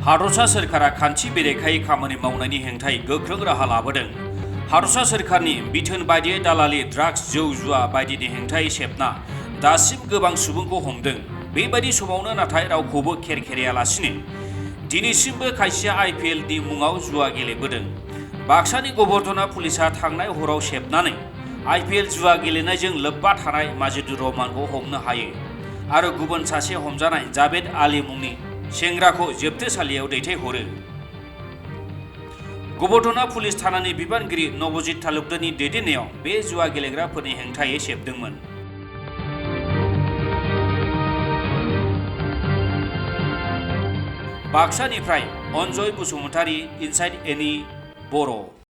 हादरसा सोरखारा खान्थि बेरेखायै खामानि मावनायनि हेंथायै गोख्रों राहा लाबोदों। हादरसा सोरखारनि बिथोन बायदियै दालालि ड्राग्स जौ जुवा बायदिनि हेंथायै सेबना दासिम गोबां सुबुंखौ हमदों। बेबायदि समावनो नाथाय रावखौबो खेरखेरायालासिनो दिनैसिमबो खायसेया IPLनि मुङाव जुवा गेलेबोदों। बाक्सानि गबर्धना पुलिसा थांनाय हराव सेबनानै IPL जुवा गेलेनायजों लोब्बा थानाय माजिदुर रहमानखौ हमनो हायो आरो गुबुन सासे हमजानाय जावेद आली मुंनि सेंग्राखौ जोबथेसालियाव दैथायहरो। गबर्धना पुलिस थानानि बिबानगिरि नबजित तालुकदारनि दैदेननायाव बे जुवा गेलेग्राफोरनि हेंथायै सेबदोंमोन। बाक्सानिफ्राय अनजय बसुमतारी, इनसाइड एनि बर'।